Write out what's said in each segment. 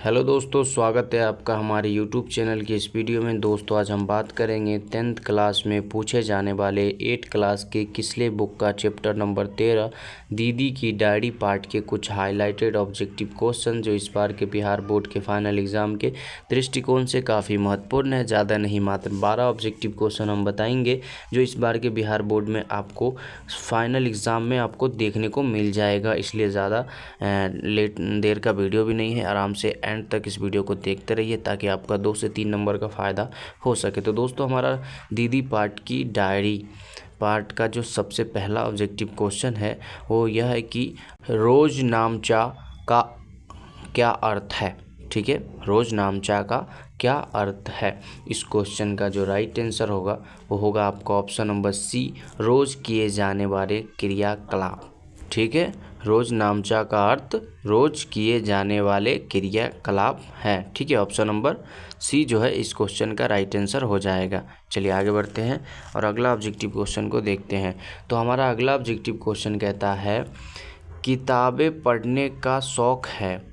Hello दोस्तों, स्वागत है आपका हमारे यूट्यूब चैनल की इस वीडियो में। दोस्तों आज हम बात करेंगे 10th क्लास में पूछे जाने वाले 8th क्लास के किसले बुक का चैप्टर नंबर 13 दीदी की डायरी पार्ट के कुछ हाईलाइटेड ऑब्जेक्टिव क्वेश्चन जो इस बार के बिहार बोर्ड के फाइनल एग्ज़ाम के दृष्टिकोण से काफ़ी महत्वपूर्ण है। ज़्यादा नहीं, मात्र 12 ऑब्जेक्टिव क्वेश्चन हम बताएंगे जो इस बार के बिहार बोर्ड में आपको फाइनल एग्ज़ाम में आपको देखने को मिल जाएगा। इसलिए ज़्यादा देर का वीडियो भी नहीं है, आराम से एंड तक इस वीडियो को देखते रहिए ताकि आपका 2 से 3 नंबर का फ़ायदा हो सके। तो दोस्तों हमारा दीदी पार्ट की डायरी पार्ट का जो सबसे पहला ऑब्जेक्टिव क्वेश्चन है वो यह है कि रोज़ नामचा का क्या अर्थ है। ठीक है, रोज़ नामचा का क्या अर्थ है। इस क्वेश्चन का जो राइट आंसर होगा वो होगा आपका ऑप्शन नंबर सी, रोज़ किए जाने वाले क्रियाकलाप। ठीक है, रोज़ नामचा का अर्थ रोज़ किए जाने वाले क्रियाकलाप हैं। ठीक है, ऑप्शन नंबर सी जो है इस क्वेश्चन का राइट आंसर हो जाएगा। चलिए आगे बढ़ते हैं और अगला ऑब्जेक्टिव क्वेश्चन को देखते हैं। तो हमारा अगला ऑब्जेक्टिव क्वेश्चन कहता है किताबें पढ़ने का शौक़ है।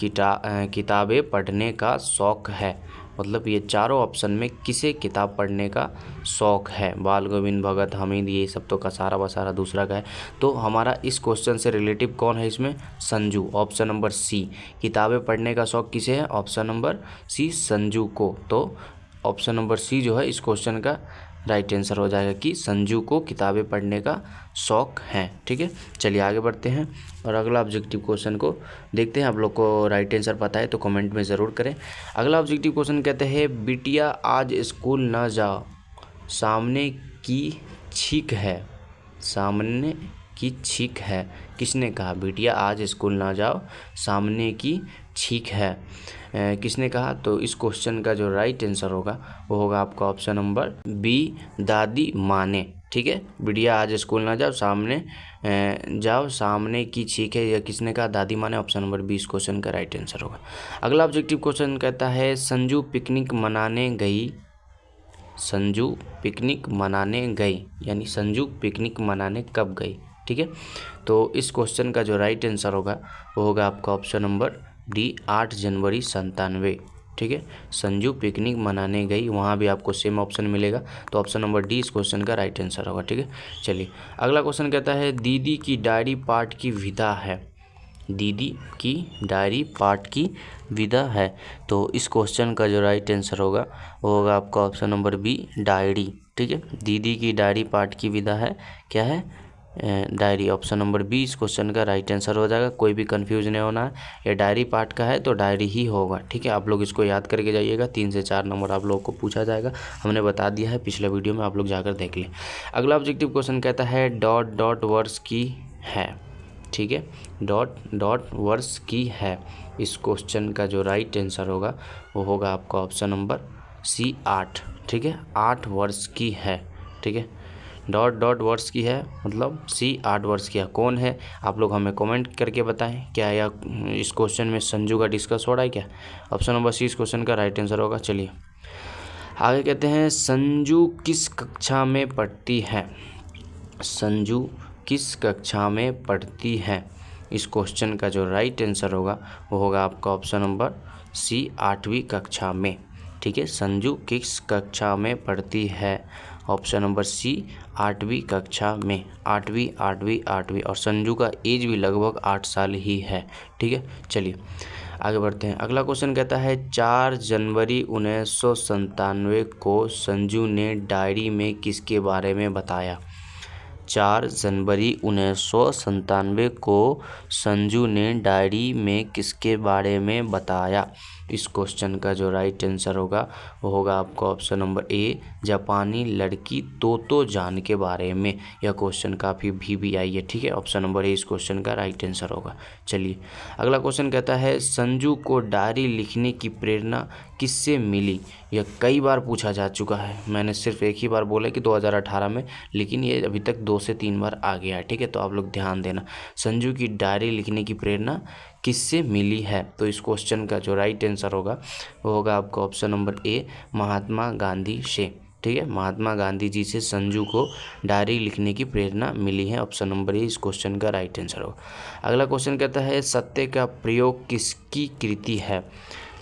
किताबें पढ़ने का शौक़ है, मतलब ये चारों ऑप्शन में किसे किताब पढ़ने का शौक़ है। बाल गोविंद, भगत, हामिद, ये सब तो कसारा बसारा दूसरा का है। तो हमारा इस क्वेश्चन से रिलेटिव कौन है इसमें? Sanju, option number C. किताबें पढ़ने का शौक़ किसे है? ऑप्शन नंबर सी, संजू को। तो ऑप्शन नंबर सी जो है इस क्वेश्चन का राइट आंसर हो जाएगा कि संजू को किताबें पढ़ने का शौक़ है। ठीक है, चलिए आगे बढ़ते हैं और अगला ऑब्जेक्टिव क्वेश्चन को देखते हैं। आप लोग को राइट आंसर पता है तो कमेंट में ज़रूर करें। अगला ऑब्जेक्टिव क्वेश्चन कहते हैं बिटिया आज स्कूल न जाओ, सामने की छींक है। सामने की छींक है, किसने कहा? बिटिया आज स्कूल ना जाओ, सामने की छींक है, किसने कहा? तो इस क्वेश्चन का जो राइट आंसर होगा वो होगा आपका ऑप्शन नंबर बी, दादी माँ ने। ठीक है, बिटिया आज स्कूल ना जाओ, सामने की छींक है, यह किसने कहा? दादी माँ ने। ऑप्शन नंबर बी इस क्वेश्चन का राइट आंसर होगा। अगला ऑब्जेक्टिव क्वेश्चन कहता है संजू पिकनिक मनाने गई। संजू पिकनिक मनाने गई, यानी संजू पिकनिक मनाने कब गई? ठीक है, तो इस क्वेश्चन का जो राइट आंसर होगा वो होगा आपका ऑप्शन नंबर डी, 8 जनवरी 97। ठीक है, संजू पिकनिक मनाने गई, वहाँ भी आपको सेम ऑप्शन मिलेगा। तो ऑप्शन नंबर डी इस क्वेश्चन का राइट आंसर होगा। ठीक है, चलिए अगला क्वेश्चन कहता है दीदी की डायरी पाठ की विधा है। दीदी की डायरी पाठ की विधा है, तो इस क्वेश्चन का जो राइट आंसर होगा वो होगा आपका ऑप्शन नंबर बी, डायरी। ठीक है, दीदी की डायरी पाठ की विधा है, क्या है? डायरी। ऑप्शन नंबर बी इस क्वेश्चन का राइट आंसर हो जाएगा। कोई भी कंफ्यूज नहीं होना है, ये डायरी पार्ट का है तो डायरी ही होगा। ठीक है, आप लोग इसको याद करके जाइएगा। 3 से 4 नंबर आप लोगों को पूछा जाएगा, हमने बता दिया है पिछले वीडियो में, आप लोग जाकर देख लें। अगला ऑब्जेक्टिव क्वेश्चन कहता है डॉट डॉट वर्ष की है। ठीक है, डॉट डॉट वर्ष की है, इस क्वेश्चन का जो राइट आंसर होगा वो होगा आपका ऑप्शन नंबर सी, 8। ठीक है, 8 वर्ष की है। ठीक है, डॉट डॉट वर्ष की है मतलब सी, 8 वर्ष की है। कौन है आप लोग हमें कमेंट करके बताएं। क्या यह इस क्वेश्चन में संजू का डिस्कस हो रहा है क्या? ऑप्शन नंबर सी इस क्वेश्चन का राइट आंसर होगा। चलिए आगे कहते हैं संजू किस कक्षा में पढ़ती है। संजू किस कक्षा में पढ़ती है, इस क्वेश्चन का जो राइट आंसर होगा वो होगा आपका ऑप्शन नंबर सी, 8वीं कक्षा में। ठीक है, संजू किस कक्षा में पढ़ती है? ऑप्शन नंबर सी, 8वीं कक्षा में। 8वीं और संजू का एज भी लगभग 8 साल ही है। ठीक है, चलिए आगे बढ़ते हैं। अगला क्वेश्चन कहता है 4 जनवरी 1997 को संजू ने डायरी में किसके बारे में बताया। 4 जनवरी 1997 को संजू ने डायरी में किसके बारे में बताया? इस क्वेश्चन का जो राइट आंसर होगा वो होगा आपका ऑप्शन नंबर ए, जापानी लड़की तोतो जान के बारे में। यह क्वेश्चन काफ़ी भी आई है। ठीक है, ऑप्शन नंबर ए इस क्वेश्चन का राइट आंसर होगा। चलिए अगला क्वेश्चन कहता है संजू को डायरी लिखने की प्रेरणा किससे मिली। यह कई बार पूछा जा चुका है, मैंने सिर्फ एक ही बार बोला कि 2018 में, लेकिन ये अभी तक 2 से 3 बार आ गया है। ठीक है, तो आप लोग ध्यान देना। संजू की डायरी लिखने की प्रेरणा किससे मिली है, तो इस क्वेश्चन का जो राइट आंसर होगा वो होगा आपका option number A, Mahatma Gandhi से। ठीक है, महात्मा गांधी जी से संजू को डायरी लिखने की प्रेरणा मिली है। ऑप्शन नंबर ए इस क्वेश्चन का राइट आंसर होगा। अगला क्वेश्चन कहता है सत्य का प्रयोग किसकी कृति है।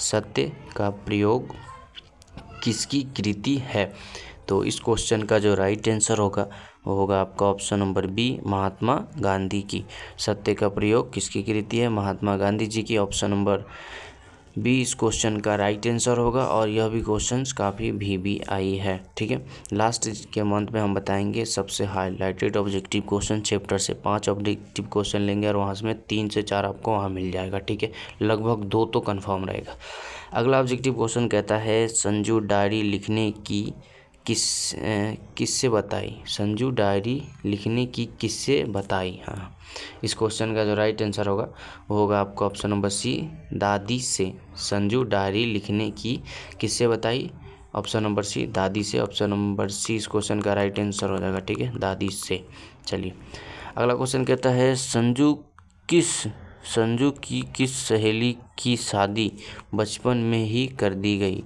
सत्य का प्रयोग किसकी कृति है। तो इस क्वेश्चन का जो राइट आंसर होगा वो होगा आपका option number B Mahatma Gandhi की। सत्य का प्रयोग किसकी कृति है, महात्मा गांधी जी की। ऑप्शन नंबर बी इस क्वेश्चन का राइट आंसर होगा। और यह भी क्वेश्चंस काफ़ी VBI है। ठीक है, लास्ट के मंथ में हम बताएंगे सबसे हाईलाइटेड ऑब्जेक्टिव क्वेश्चन। चैप्टर से 5 ऑब्जेक्टिव क्वेश्चन लेंगे और वहाँ से 3 से 4 आपको वहाँ मिल जाएगा। ठीक है, लगभग 2 तो कन्फर्म रहेगा। अगला ऑब्जेक्टिव क्वेश्चन कहता है संजू डायरी लिखने की किससे बताई। संजू डायरी लिखने की किससे बताई। हाँ, इस क्वेश्चन का जो राइट आंसर होगा वो होगा आपका ऑप्शन नंबर सी दादी से। संजू डायरी लिखने की किससे बताई। ऑप्शन नंबर सी दादी से। ऑप्शन नंबर सी इस क्वेश्चन का राइट आंसर हो जाएगा। ठीक है, दादी से। चलिए अगला क्वेश्चन कहता है संजू की किस सहेली की शादी बचपन में ही कर दी गई।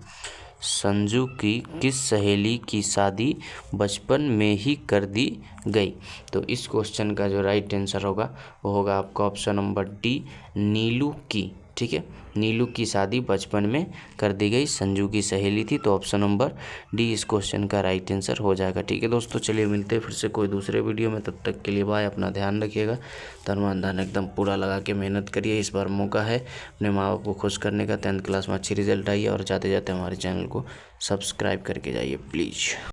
संजू की किस सहेली की शादी बचपन में ही कर दी गई। तो इस क्वेश्चन का जो राइट आंसर होगा वो होगा आपका ऑप्शन नंबर डी नीलू की। ठीक है, नीलू की शादी बचपन में कर दी गई, संजू की सहेली थी। तो ऑप्शन नंबर डी इस क्वेश्चन का राइट आंसर हो जाएगा। ठीक है दोस्तों, चलिए मिलते हैं फिर से कोई दूसरे वीडियो में। तब तक के लिए बाय। अपना ध्यान रखिएगा, तन मन धन एकदम पूरा लगा के मेहनत करिए। इस बार मौका है अपने माँ बाप को खुश करने का। 10th क्लास में अच्छी रिजल्ट आई है और जाते जाते हमारे चैनल को सब्सक्राइब करके जाइए प्लीज़।